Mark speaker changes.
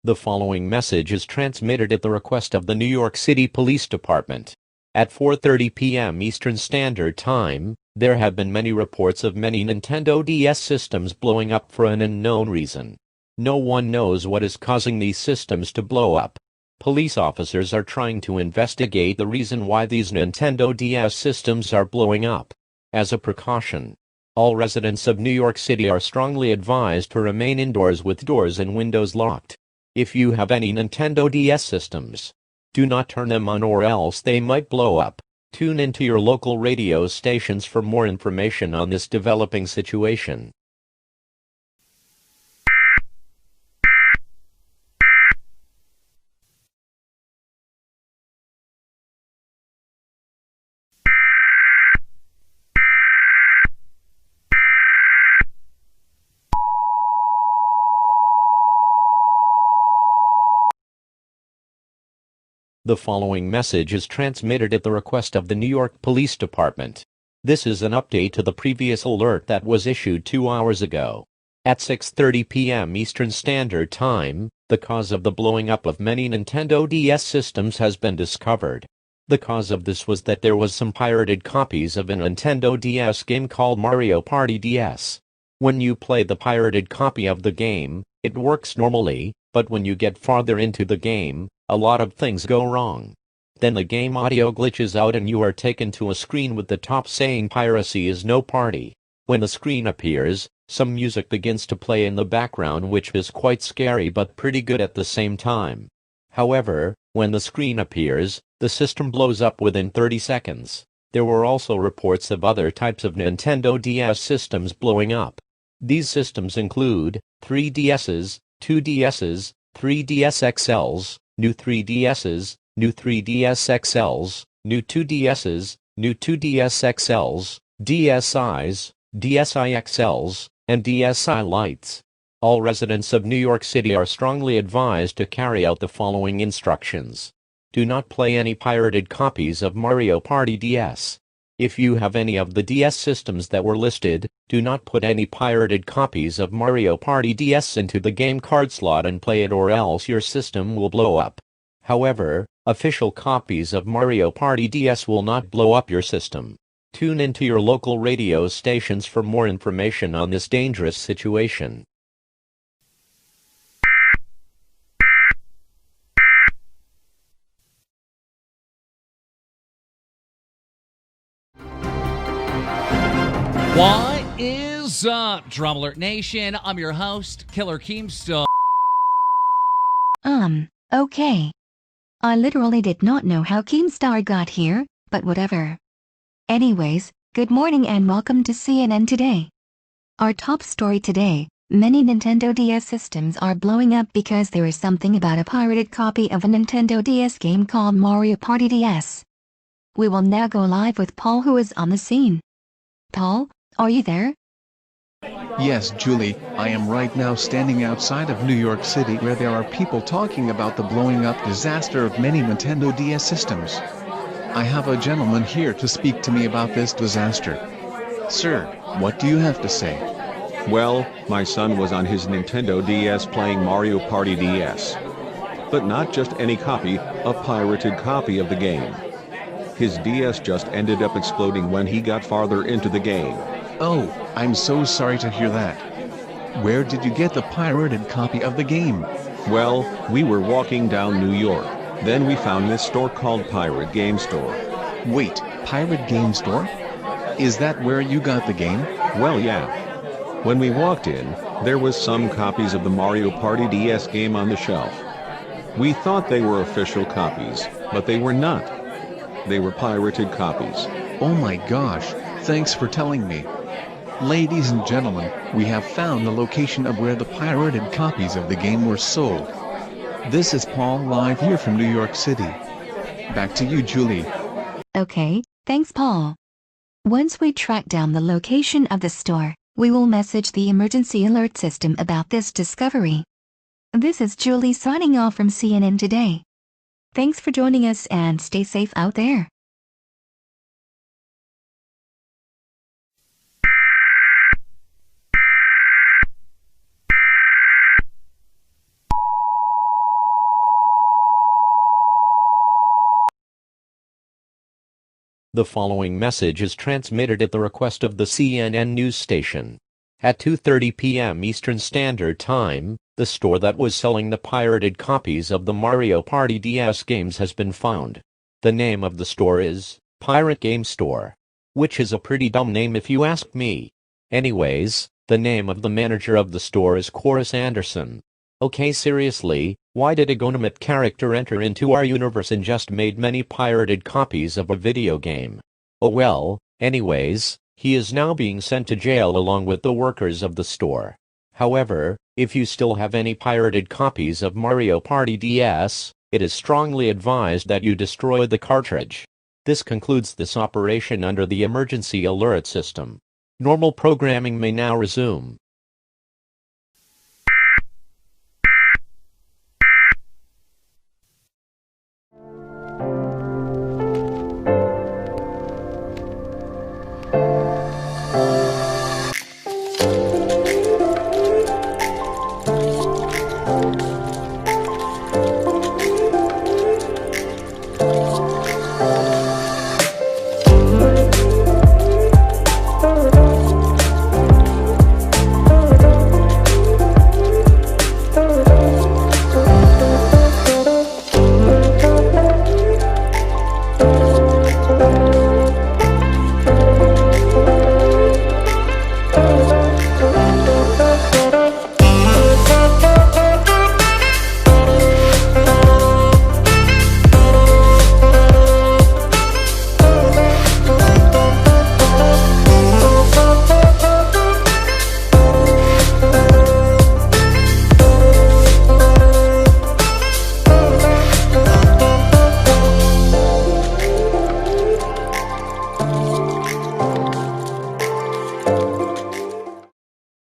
Speaker 1: The following message is transmitted at the request of the New York City Police Department. At 4:30 p.m. Eastern Standard Time, there have been many reports of many Nintendo DS systems blowing up for an unknown reason. No one knows what is causing these systems to blow up. Police officers are trying to investigate the reason why these Nintendo DS systems are blowing up. As a precaution, all residents of New York City are strongly advised to remain indoors with doors and windows locked. If you have any Nintendo DS systems, do not turn them on or else they might blow up. Tune into your local radio stations for more information on this developing situation. The following message is transmitted at the request of the New York Police Department. This is an update to the previous alert that was issued 2 hours ago. At 6:30 p.m. Eastern Standard Time, the cause of the blowing up of many Nintendo DS systems has been discovered. The cause of this was that there was some pirated copies of a Nintendo DS game called Mario Party DS. When you play the pirated copy of the game, it works normally, but when you get farther into the game, a lot of things go wrong. Then the game audio glitches out and you are taken to a screen with the top saying "Piracy is no party." When the screen appears, some music begins to play in the background, which is quite scary but pretty good at the same time. However, when the screen appears, the system blows up within 30 seconds. There were also reports of other types of Nintendo DS systems blowing up. These systems include 3DSs, 2DSs, 3DS XLs, new 3DSs, new 3DS XLs, new 2DSs, new 2DS XLs, DSIs, DSi XLs, and DSi Lites. All residents of New York City are strongly advised to carry out the following instructions. Do not play any pirated copies of Mario Party DS. If you have any of the DS systems that were listed, do not put any pirated copies of Mario Party DS into the game card slot and play it, or else your system will blow up. However, official copies of Mario Party DS will not blow up your system. Tune into your local radio stations for more information on this dangerous situation.
Speaker 2: What is up, Drum Alert Nation? I'm your host, Killer Keemstar.
Speaker 3: Okay. I literally did not know how Keemstar got here, but whatever. Anyways, good morning and welcome to CNN Today. Our top story today: many Nintendo DS systems are blowing up because there is something about a pirated copy of a Nintendo DS game called Mario Party DS. We will now go live with Paul, who is on the scene. Paul, are you there?
Speaker 4: Yes, Julie, I am right now standing outside of New York City, where there are people talking about the blowing up disaster of many Nintendo DS systems. I have a gentleman here to speak to me about this disaster. Sir, what do you have to say?
Speaker 5: Well, my son was on his Nintendo DS playing Mario Party DS. But not just any copy, a pirated copy of the game. His DS just ended up exploding when he got farther into the game.
Speaker 4: Oh, I'm so sorry to hear that. Where did you get the pirated copy of the game?
Speaker 5: Well, we were walking down New York. Then we found this store called Pirate Game Store.
Speaker 4: Wait, Pirate Game Store? Is that where you got the game?
Speaker 5: Well, yeah. When we walked in, there was some copies of the Mario Party DS game on the shelf. We thought they were official copies, but they were not. They were pirated copies.
Speaker 4: Oh my gosh, thanks for telling me. Ladies and gentlemen, we have found the location of where the pirated copies of the game were sold. This is Paul live here from New York City. Back to you, Julie.
Speaker 3: Okay, thanks Paul. Once we track down the location of the store, we will message the emergency alert system about this discovery. This is Julie signing off from CNN Today. Thanks for joining us and stay safe out there.
Speaker 1: The following message is transmitted at the request of the CNN news station. At 2:30 p.m. Eastern Standard Time, the store that was selling the pirated copies of the Mario Party DS games has been found. The name of the store is Pirate Game Store, which is a pretty dumb name if you ask me. Anyways, the name of the manager of the store is Chorus Anderson. Okay, seriously, why did a Gonamit character enter into our universe and just made many pirated copies of a video game? Oh well, anyways, he is now being sent to jail along with the workers of the store. However, if you still have any pirated copies of Mario Party DS, it is strongly advised that you destroy the cartridge. This concludes this operation under the emergency alert system. Normal programming may now resume.